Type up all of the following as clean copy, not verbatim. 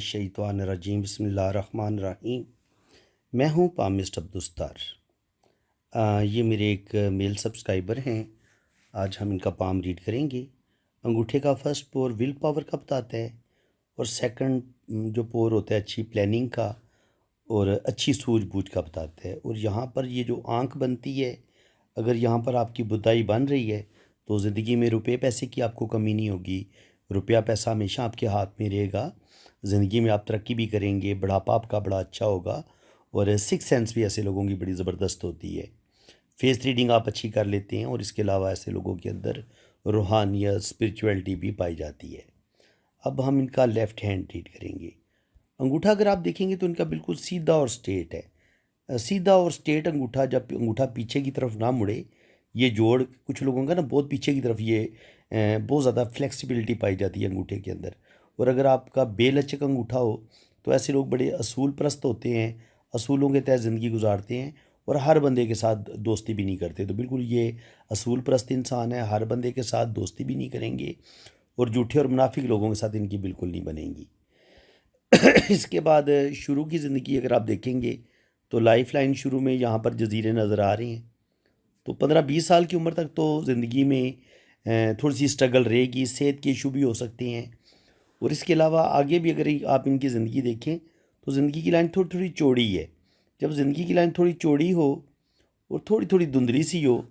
मिनश्शैतानिर्रजीम बिस्मिल्लाहिर्रहमानिर्रहीम। मैं हूँ पामिस्ट अब्दुस्तार। ये मेरे एक मेल सब्सक्राइबर हैं। आज हम इनका पाम रीड करेंगे। अंगूठे का फर्स्ट पोर विल पावर का बताता है और सेकंड जो पोर होता है अच्छी प्लानिंग का और अच्छी सूझबूझ का बताता है। और यहाँ पर ये जो आंख बनती है, अगर यहाँ पर आपकी बुदाई बन रही है तो ज़िंदगी में रुपए पैसे की आपको कमी नहीं होगी। रुपया पैसा हमेशा आपके हाथ में रहेगा। ज़िंदगी में आप तरक्की भी करेंगे, बुढ़ापा आपका बड़ा अच्छा होगा। और सिक्स सेंस भी ऐसे लोगों की बड़ी ज़बरदस्त होती है। फेस रीडिंग आप अच्छी कर लेते हैं और इसके अलावा ऐसे लोगों के अंदर रूहानियत स्पिरिचुअलिटी भी पाई जाती है। अब हम इनका लेफ़्ट हैंड रीड करेंगे। अंगूठा अगर आप देखेंगे तो इनका बिल्कुल सीधा और स्ट्रेट है। सीधा और स्ट्रेट अंगूठा, जब अंगूठा पीछे की तरफ ना मुड़े, ये जोड़ कुछ लोगों का ना बहुत पीछे की तरफ, ये बहुत ज़्यादा फ्लेक्सिबिलिटी पाई जाती है अंगूठे के अंदर। और अगर आपका बेलचक अंगूठा हो तो ऐसे लोग बड़े असूल परस्त होते हैं, असूलों के तहत ज़िंदगी गुजारते हैं और हर बंदे के साथ दोस्ती भी नहीं करते। तो बिल्कुल ये असूल परस्त इंसान है, हर बंदे के साथ दोस्ती भी नहीं करेंगे और झूठे और मुनाफिक लोगों के साथ इनकी बिल्कुल नहीं बनेंगी। इसके बाद शुरू की ज़िंदगी अगर आप देखेंगे तो लाइफ लाइन शुरू में यहाँ पर जजीरे नज़र आ रहे हैं। तो 15-20 साल की उम्र तक तो ज़िंदगी में थोड़ी सी स्ट्रगल रहेगी, सेहत के इशू भी हो सकते हैं। और इसके अलावा आगे भी अगर आप इनकी ज़िंदगी देखें तो ज़िंदगी की लाइन थोड़ी थोड़ी चौड़ी है। जब ज़िंदगी की लाइन थोड़ी चौड़ी हो और थोड़ी थोड़ी धुंधली सी हो,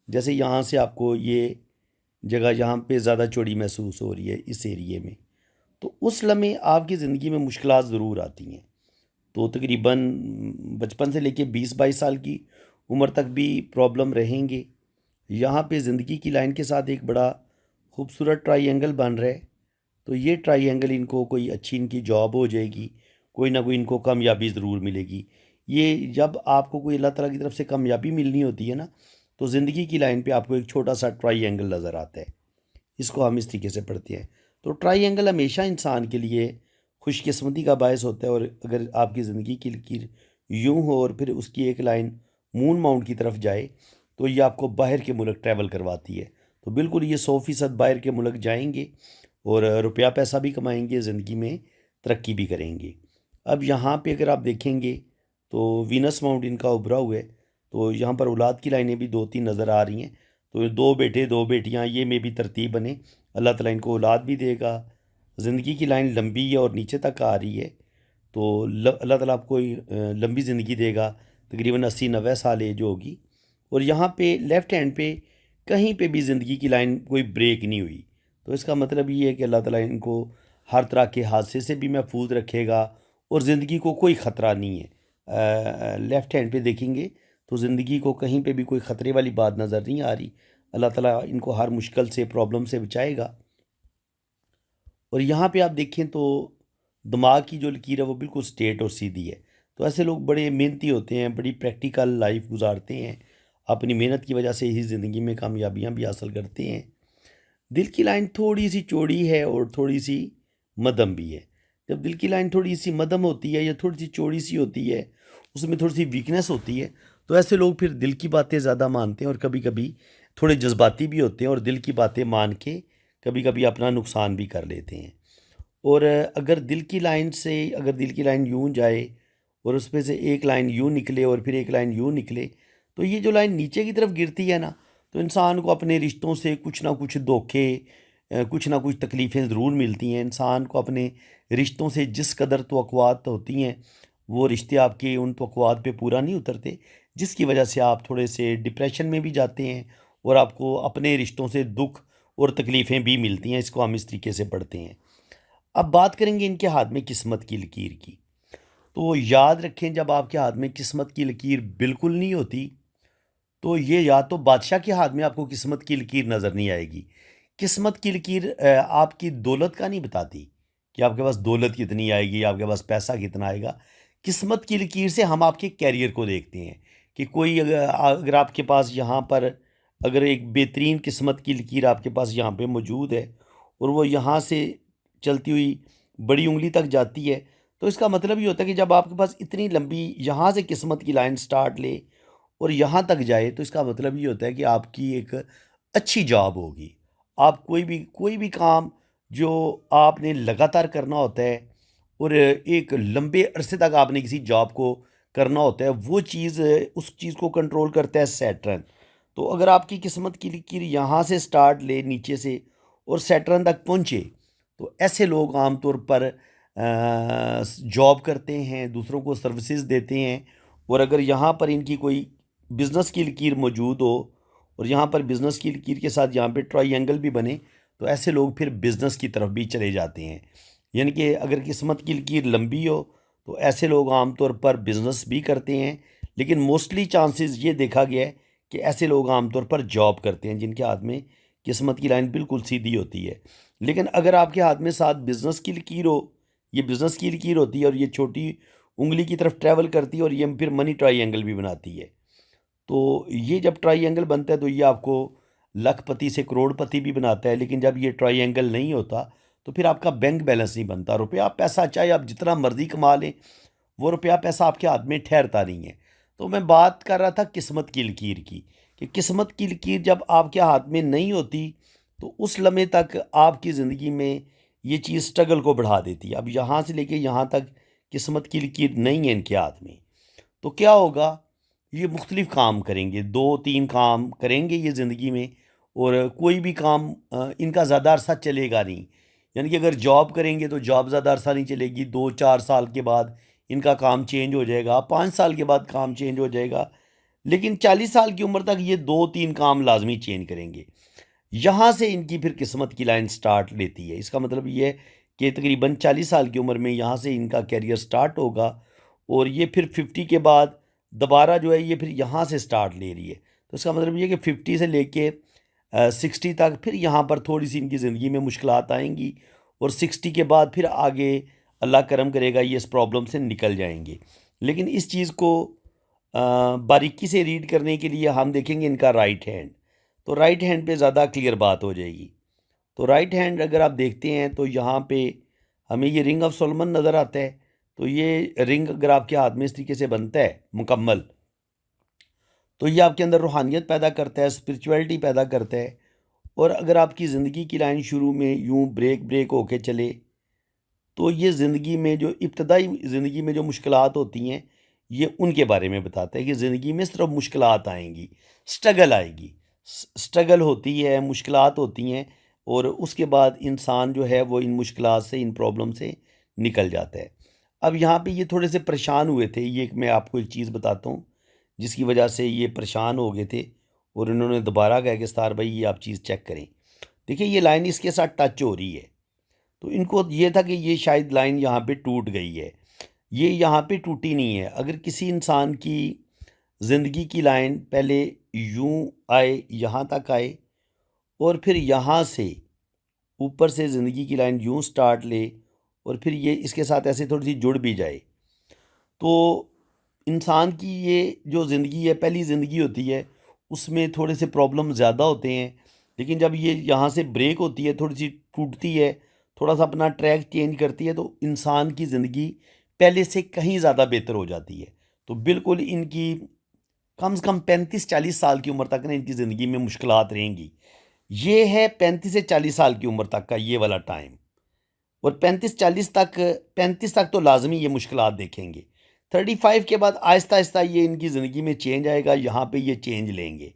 जैसे यहाँ से आपको ये जगह यहाँ पे ज़्यादा चौड़ी महसूस हो रही है इस एरिए में, तो उस लम्हे आपकी ज़िंदगी में मुश्किलात ज़रूर आती हैं। तो तकरीबन बचपन से लेके 20-22 साल की उम्र तक भी प्रॉब्लम रहेंगे। यहाँ पे ज़िंदगी की लाइन के साथ एक बड़ा खूबसूरत ट्राइएंगल बन रहा है। तो ये ट्राइएंगल इनको कोई अच्छी इनकी जॉब हो जाएगी, कोई ना कोई इनको कामयाबी ज़रूर मिलेगी। ये जब आपको कोई अल्लाह ताला की तरफ से कामयाबी मिलनी होती है ना, तो ज़िंदगी की लाइन पे आपको एक छोटा सा ट्राइएंगल नज़र आता है। इसको हम इस तरीके से पढ़ते हैं। तो ट्राइएंगल हमेशा इंसान के लिए खुशकिस्मती का बायस होता है। और अगर आपकी ज़िंदगी की लकीर यूं हो और फिर उसकी एक लाइन मून माउंट की तरफ जाए तो ये आपको बाहर के मुल्क ट्रैवल करवाती है। तो बिल्कुल ये 100% बाहर के मुल्क जाएंगे और रुपया पैसा भी कमाएंगे, ज़िंदगी में तरक्की भी करेंगे। अब यहाँ पे अगर आप देखेंगे तो वीनस माउंट इनका उभरा हुआ है। तो यहाँ पर औलाद की लाइनें भी 2-3 नज़र आ रही हैं। तो 2 बेटे 2 बेटियाँ, ये में भी तरतीब बने, अल्लाह ताला इनको औलाद भी देगा। ज़िंदगी की लाइन लंबी है और नीचे तक आ रही है। तो अल्लाह ताला आपको लंबी ज़िंदगी देगा, तकरीबन 80-90 साल एज होगी। और यहाँ पे लेफ़्ट हैंड पे कहीं पे भी ज़िंदगी की लाइन कोई ब्रेक नहीं हुई। तो इसका मतलब ये है कि अल्लाह ताला इनको हर तरह के हादसे से भी महफूज रखेगा और ज़िंदगी को कोई ख़तरा नहीं है। लेफ़्ट हैंड पे देखेंगे तो ज़िंदगी को कहीं पे भी कोई ख़तरे वाली बात नज़र नहीं आ रही। अल्लाह ताला इनको हर मुश्किल से, प्रॉब्लम से बचाएगा। और यहाँ पे आप देखें तो दिमाग की जो लकीर है वो बिल्कुल स्ट्रेट और सीधी है। तो ऐसे लोग बड़े मेहनती होते हैं, बड़ी प्रैक्टिकल लाइफ गुजारते हैं, अपनी मेहनत की वजह से ही ज़िंदगी में कामयाबियाँ भी हासिल करते हैं। दिल की लाइन थोड़ी सी चौड़ी है और थोड़ी सी मध्यम भी है। जब दिल की लाइन थोड़ी सी मध्यम होती है या थोड़ी सी चौड़ी सी होती है, उसमें थोड़ी सी वीकनेस होती है, तो ऐसे लोग फिर दिल की बातें ज़्यादा मानते हैं और कभी कभी थोड़े जज्बाती भी होते हैं और दिल की बातें मान के कभी कभी अपना नुकसान भी कर लेते हैं। और अगर दिल की लाइन यूं जाए और उसमें से एक लाइन यूं निकले और फिर एक लाइन यूं निकले, तो ये जो लाइन नीचे की तरफ गिरती है ना, तो इंसान को अपने रिश्तों से कुछ ना कुछ धोखे, कुछ ना कुछ तकलीफ़ें ज़रूर मिलती हैं। इंसान को अपने रिश्तों से जिस कदर तवक्कुआत होती हैं, वो रिश्ते आपके उन तवक्कुआत पे पूरा नहीं उतरते, जिसकी वजह से आप थोड़े से डिप्रेशन में भी जाते हैं और आपको अपने रिश्तों से दुख और तकलीफ़ें भी मिलती हैं। इसको हम इस तरीके से पढ़ते हैं। अब बात करेंगे इनके हाथ में किस्मत की लकीर की। तो याद रखें, जब आपके हाथ में किस्मत की लकीर बिल्कुल नहीं होती, तो ये या तो बादशाह के हाथ में आपको किस्मत की लकीर नज़र नहीं आएगी। किस्मत की लकीर आपकी दौलत का नहीं बताती कि आपके पास दौलत कितनी आएगी, आपके पास पैसा कितना आएगा। किस्मत की लकीर से हम आपके कैरियर को देखते हैं कि कोई अगर अगर आपके पास यहाँ पर अगर एक बेहतरीन किस्मत की लकीर आपके पास यहाँ पे मौजूद है और वो यहाँ से चलती हुई बड़ी उंगली तक जाती है, तो इसका मतलब ये होता है कि जब आपके पास इतनी लंबी यहाँ से किस्मत की लाइन स्टार्ट ले और यहाँ तक जाए, तो इसका मतलब ये होता है कि आपकी एक अच्छी जॉब होगी। आप कोई भी काम जो आपने लगातार करना होता है और एक लंबे अरसे तक आपने किसी जॉब को करना होता है, वो चीज़ उस चीज़ को कंट्रोल करता है सैटर्न। तो अगर आपकी किस्मत की लकीर यहाँ से स्टार्ट ले नीचे से और सैटर्न तक पहुँचे, तो ऐसे लोग आमतौर पर जॉब करते हैं, दूसरों को सर्विसेज देते हैं। और अगर यहाँ पर इनकी कोई बिज़नेस की लकीर मौजूद हो और यहाँ पर बिज़नेस की लकीर के साथ यहाँ पे ट्रायंगल भी बने, तो ऐसे लोग फिर बिज़नेस की तरफ भी चले जाते हैं। यानी कि अगर किस्मत की लकीर लंबी हो तो ऐसे लोग आमतौर पर बिज़नेस भी करते हैं, लेकिन मोस्टली चांसेस ये देखा गया है कि ऐसे लोग आमतौर पर जॉब करते हैं जिनके हाथ में किस्मत की लाइन बिल्कुल सीधी होती है। लेकिन अगर आपके हाथ में साथ बिज़नेस की लकीर हो, ये बिज़नेस की लकीर होती है और ये छोटी उंगली की तरफ ट्रैवल करती है और ये फिर मनी ट्रायंगल भी बनाती है। तो ये जब ट्रायंगल बनता है तो ये आपको लखपति से करोड़पति भी बनाता है। लेकिन जब ये ट्रायंगल नहीं होता तो फिर आपका बैंक बैलेंस नहीं बनता। रुपया पैसा चाहे आप जितना मर्ज़ी कमा लें, वो रुपया पैसा आपके हाथ में ठहरता नहीं है। तो मैं बात कर रहा था किस्मत की लकीर की, कि किस्मत की लकीर जब आपके हाथ में नहीं होती तो उस लम्हे तक आपकी ज़िंदगी में ये चीज़ स्ट्रगल को बढ़ा देती है। अब यहाँ से लेके यहाँ तक किस्मत की लकीर नहीं है इनके हाथ में, तो क्या होगा, ये मुख्तलिफ़ काम करेंगे, 2-3 काम करेंगे ये ज़िंदगी में। और कोई भी काम इनका ज़्यादा अरसा चलेगा नहीं। यानी कि अगर जॉब करेंगे तो जॉब ज़्यादा अरसा नहीं चलेगी, 2-4 साल के बाद इनका काम चेंज हो जाएगा, 5 साल के बाद काम चेंज हो जाएगा। लेकिन 40 साल की उम्र तक ये 2-3 काम लाजमी चेंज करेंगे। यहाँ से इनकी फिर किस्मत की लाइन स्टार्ट लेती है। इसका मतलब ये है कि तकरीबन 40 साल की उम्र में यहाँ से इनका कैरियर स्टार्ट होगा और ये फिर 50 के बाद दोबारा जो है ये फिर यहाँ से स्टार्ट ले रही है। तो इसका मतलब ये है कि 50 से लेके 60 तक फिर यहाँ पर थोड़ी सी इनकी ज़िंदगी में मुश्किलात आएंगी और 60 के बाद फिर आगे अल्लाह करम करेगा ये इस प्रॉब्लम से निकल जाएंगे। लेकिन इस चीज़ को बारीकी से रीड करने के लिए हम देखेंगे इनका राइट हैंड। तो राइट हैंड पे ज़्यादा क्लियर बात हो जाएगी। तो राइट हैंड अगर आप देखते हैं तो यहाँ पे हमें ये रिंग ऑफ सोलमन नज़र आता है। तो ये रिंग अगर आपके हाथ में इस तरीके से बनता है मुकम्मल, तो ये आपके अंदर रूहानियत पैदा करता है, स्पिरिचुअलिटी पैदा करता है। और अगर आपकी ज़िंदगी की लाइन शुरू में यूं ब्रेक ब्रेक होके चले तो ये ज़िंदगी में जो इब्तदाई ज़िंदगी में जो मुश्किलात होती हैं, ये उनके बारे में बताता है कि ज़िंदगी में सिर्फ मुश्किलात आएंगी, स्ट्रगल आएगी, स्ट्रगल होती है, मुश्किलात होती हैं। और उसके बाद इंसान जो है वो इन मुश्किलात से, इन प्रॉब्लम से निकल जाता है। अब यहाँ पे ये थोड़े से परेशान हुए थे, ये मैं आपको एक चीज़ बताता हूँ जिसकी वजह से ये परेशान हो गए थे और इन्होंने दोबारा कहा कि सतार भाई ये आप चीज़ चेक करें। देखिए ये लाइन इसके साथ टच हो रही है, तो इनको ये था कि ये शायद लाइन यहाँ पे टूट गई है। ये यहाँ पे टूटी नहीं है। अगर किसी इंसान की ज़िंदगी की लाइन पहले यूं आए, यहाँ तक आए और फिर यहाँ से ऊपर से ज़िंदगी की लाइन यूं स्टार्ट ले और फिर ये इसके साथ ऐसे थोड़ी सी जुड़ भी जाए, तो इंसान की ये जो ज़िंदगी है, पहली ज़िंदगी होती है, उसमें थोड़े से प्रॉब्लम ज़्यादा होते हैं। लेकिन जब ये यहाँ से ब्रेक होती है, थोड़ी सी टूटती है, थोड़ा सा अपना ट्रैक चेंज करती है, तो इंसान की ज़िंदगी पहले से कहीं ज़्यादा बेहतर हो जाती है। तो बिल्कुल इनकी कम से कम 35-40 साल की उम्र तक ना इनकी ज़िंदगी में मुश्किलात रहेंगी। ये है 35 से 40 साल की उम्र तक का ये वाला टाइम। और 35 तक तो लाजमी ये मुश्किलात देखेंगे। 35 के बाद आहिस्ता आहिस्ता ये इनकी ज़िंदगी में चेंज आएगा, यहाँ पे ये चेंज लेंगे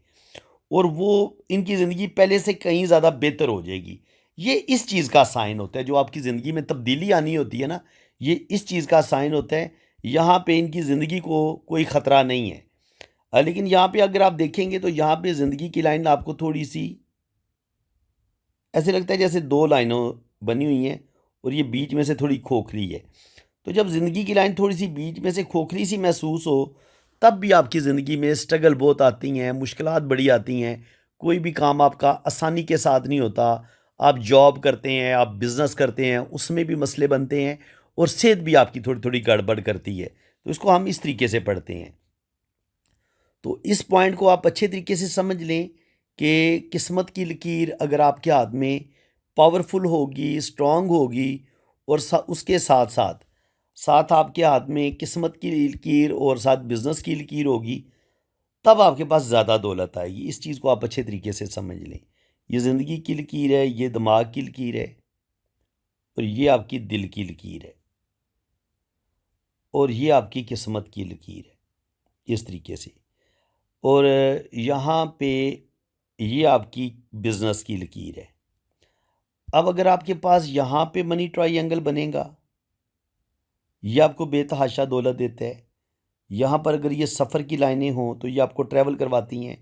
और वो इनकी ज़िंदगी पहले से कहीं ज़्यादा बेहतर हो जाएगी। ये इस चीज़ का साइन होता है, जो आपकी ज़िंदगी में तब्दीली आनी होती है ना, ये इस चीज़ का साइन होता है। यहाँ पे इनकी ज़िंदगी को कोई ख़तरा नहीं है। लेकिन यहाँ पे अगर आप देखेंगे तो यहाँ पे ज़िंदगी की लाइन आपको थोड़ी सी ऐसे लगता है जैसे दो लाइनों बनी हुई हैं और ये बीच में से थोड़ी खोखली है। तो जब ज़िंदगी की लाइन थोड़ी सी बीच में से खोखली सी महसूस हो, तब भी आपकी ज़िंदगी में स्ट्रगल बहुत आती हैं, मुश्किलात बड़ी आती हैं। कोई भी काम आपका आसानी के साथ नहीं होता। आप जॉब करते हैं, आप बिज़नेस करते हैं, उसमें भी मसले बनते हैं और सेहत भी आपकी थोड़ी थोड़ी गड़बड़ करती है। तो इसको हम इस तरीके से पढ़ते हैं। तो इस पॉइंट को आप अच्छे तरीके से समझ लें कि किस्मत की लकीर अगर आपके हाथ में पावरफुल होगी, स्ट्रॉन्ग होगी और उसके साथ साथ साथ आपके हाथ में किस्मत की लकीर और साथ बिज़नेस की लकीर होगी, तब आपके पास ज़्यादा दौलत आएगी। इस चीज़ को आप अच्छे तरीके से समझ लें। ये ज़िंदगी की लकीर है, ये दिमाग की लकीर है और ये आपकी दिल की लकीर है। और ये आपकी किस्मत की लकीर है इस तरीके से। और यहाँ पे ये आपकी बिज़नेस की लकीर है। अब अगर आपके पास यहाँ पे मनी ट्रायंगल बनेगा, ये आपको बेतहाशा दौलत देता है। यहाँ पर अगर ये सफ़र की लाइनें हों तो ये आपको ट्रैवल करवाती हैं।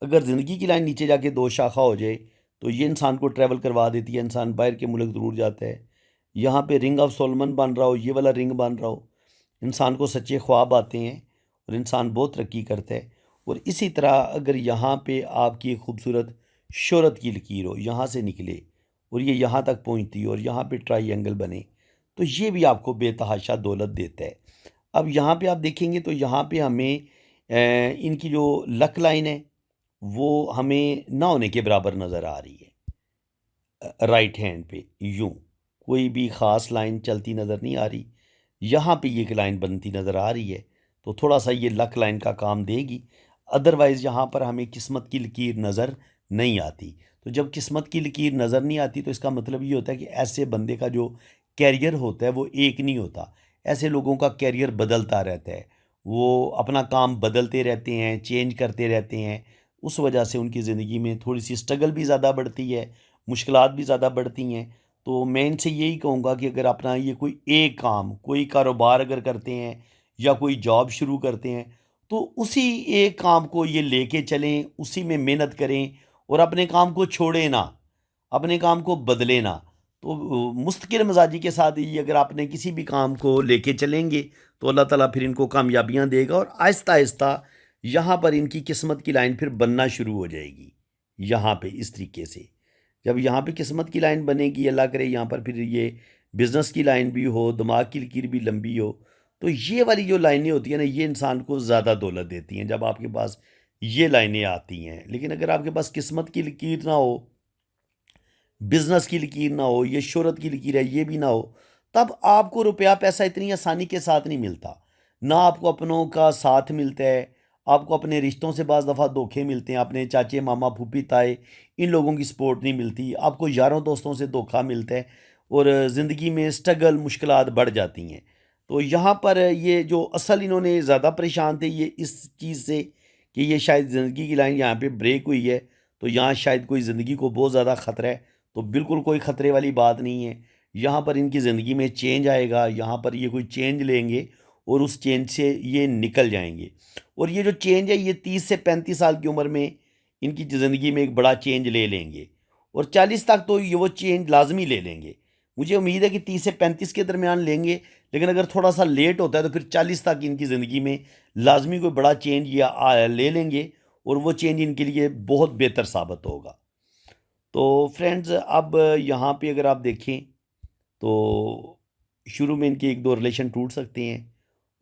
अगर ज़िंदगी की लाइन नीचे जाके दो शाखा हो जाए तो ये इंसान को ट्रैवल करवा देती है, इंसान बाहर के मुल्क ज़रूर जाता है। यहाँ पे रिंग ऑफ सोलमन बन रहा हो, ये वाला रिंग बन रहा हो, इंसान को सच्चे ख्वाब आते हैं और इंसान बहुत तरक्की करता है। और इसी तरह अगर यहाँ पे आपकी एक खूबसूरत शोहरत की लकीर हो, यहाँ से निकले और ये यहाँ तक पहुँचती हो और यहाँ पे ट्रायंगल बने, तो ये भी आपको बेतहाशा दौलत देता है। अब यहाँ पे आप देखेंगे तो यहाँ पे हमें इनकी जो लक लाइन है वो हमें ना होने के बराबर नज़र आ रही है। राइट हैंड पे यूं कोई भी ख़ास लाइन चलती नज़र नहीं आ रही। यहाँ पे ये एक लाइन बनती नज़र आ रही है, तो थोड़ा सा ये लक लाइन का काम देगी। अदरवाइज़ यहाँ पर हमें किस्मत की लकीर नज़र नहीं आती। तो जब किस्मत की लकीर नज़र नहीं आती तो इसका मतलब ये होता है कि ऐसे बंदे का जो कैरियर होता है वो एक नहीं होता। ऐसे लोगों का कैरियर बदलता रहता है, वो अपना काम बदलते रहते हैं, चेंज करते रहते हैं। उस वजह से उनकी ज़िंदगी में थोड़ी सी स्ट्रगल भी ज़्यादा बढ़ती है, मुश्किलात भी ज़्यादा बढ़ती हैं। तो मैं इनसे यही कहूँगा कि अगर अपना ये कोई एक काम, कोई कारोबार अगर करते हैं या कोई जॉब शुरू करते हैं, तो उसी एक काम को ये लेके चलें, उसी में मेहनत करें और अपने काम को छोड़ें ना, अपने काम को बदलें ना। तो मुस्तकिल मिजाजी के साथ ये अगर आपने किसी भी काम को लेके चलेंगे तो अल्लाह ताला फिर इनको कामयाबियाँ देगा और आहिस्ता आहिस्ता यहाँ पर इनकी किस्मत की लाइन फिर बनना शुरू हो जाएगी। यहाँ पे इस तरीके से जब यहाँ पे किस्मत की लाइन बनेगी, अल्लाह करे यहाँ पर फिर ये बिज़नेस की लाइन भी हो, दिमाग की लकीर भी लंबी हो, तो ये वाली जो लाइनें होती हैं ना, ये इंसान को ज़्यादा दौलत देती हैं जब आपके पास ये लाइनें आती हैं। लेकिन अगर आपके पास किस्मत की लकीर ना हो, बिजनेस की लकीर ना हो, ये शोहरत की लकीर है ये भी ना हो, तब आपको रुपया पैसा इतनी आसानी के साथ नहीं मिलता। ना आपको अपनों का साथ मिलता है, आपको अपने रिश्तों से बाज़ दफ़ा धोखे मिलते हैं, अपने चाचे मामा फूफी ताए इन लोगों की सपोर्ट नहीं मिलती, आपको यारों दोस्तों से धोखा मिलता है और ज़िंदगी में स्ट्रगल मुश्किलात बढ़ जाती हैं। तो यहाँ पर ये जो असल इन्होंने ज़्यादा परेशान थे ये इस चीज़ से कि ये शायद ज़िंदगी की लाइन यहाँ पे ब्रेक हुई है, तो यहाँ शायद कोई ज़िंदगी को बहुत ज़्यादा ख़तरा है। तो बिल्कुल कोई ख़तरे वाली बात नहीं है। यहाँ पर इनकी ज़िंदगी में चेंज आएगा, यहाँ पर ये कोई चेंज लेंगे और उस चेंज से ये निकल जाएंगे। और ये जो चेंज है ये 30 से 35 साल की उम्र में इनकी ज़िंदगी में एक बड़ा चेंज ले लेंगे और 40 तक तो ये वो चेंज लाजमी ले लेंगे। मुझे उम्मीद है कि 30 से 35 के दरमियान लेंगे, लेकिन अगर थोड़ा सा लेट होता है तो फिर 40 तक इनकी ज़िंदगी में लाजमी कोई बड़ा चेंज या ले लेंगे और वो चेंज इनके लिए बहुत बेहतर साबित होगा। तो फ्रेंड्स अब यहाँ पे अगर आप देखें तो शुरू में इनके एक दो रिलेशन टूट सकते हैं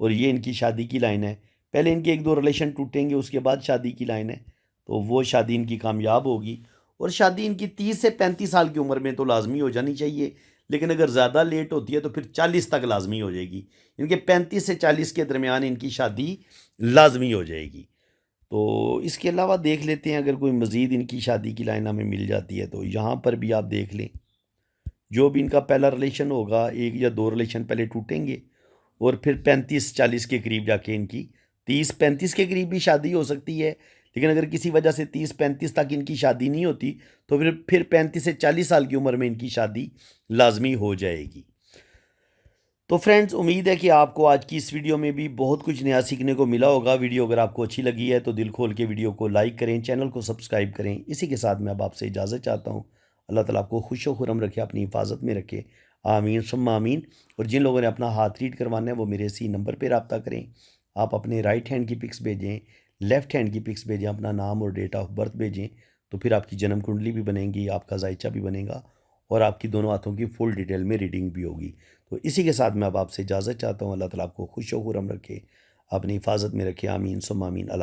और ये इनकी शादी की लाइन है। पहले इनके एक दो रिलेशन टूटेंगे, उसके बाद शादी की लाइन है, तो वो शादी इनकी कामयाब होगी और शादी इनकी 30 से 35 साल की उम्र में तो लाजमी हो जानी चाहिए। लेकिन अगर ज़्यादा लेट होती है तो फिर 40 तक लाजमी हो जाएगी। इनके 35 से 40 के दरमियान इनकी शादी लाजमी हो जाएगी। तो इसके अलावा देख लेते हैं अगर कोई मज़ीद इनकी शादी की लाइन हमें मिल जाती है तो यहाँ पर भी आप देख लें। जो भी इनका पहला रिलेशन होगा, एक या दो रिलेशन पहले टूटेंगे और फिर 35-40 के करीब जाके इनकी 30-35 के करीब भी शादी हो सकती है। लेकिन अगर किसी वजह से 30-35 तक इनकी शादी नहीं होती तो फिर 35 से 40 साल की उम्र में इनकी शादी लाजमी हो जाएगी। तो फ्रेंड्स उम्मीद है कि आपको आज की इस वीडियो में भी बहुत कुछ नया सीखने को मिला होगा। वीडियो अगर आपको अच्छी लगी है तो दिल खोल के वीडियो को लाइक करें, चैनल को सब्सक्राइब करें। इसी के साथ मैं अब आपसे इजाज़त चाहता हूँ। अल्लाह ताला आपको खुश व खुर्रम रखे, अपनी हिफाजत में रखे। आमीन सुम्मा आमीन। और जिन लोगों ने अपना हाथ रीड करवाना है वो मेरे इसी नंबर पर रब्ता करें। आप अपने राइट हैंड की पिक्स भेजें, लेफ़्ट हैंड की पिक्स भेजें, अपना नाम और डेट ऑफ बर्थ भेजें, तो फिर आपकी जन्म कुंडली भी बनेगी, आपका जायचा भी बनेगा और आपकी दोनों हाथों की फुल डिटेल में रीडिंग भी होगी। तो इसी के साथ मैं अब आपसे इजाज़त चाहता हूँ। अल्लाह ताला आपको खुश व खुर्रम रखे, अपनी हिफाजत में रखे। आमीन सुम्मा आमीन। अल्लाह।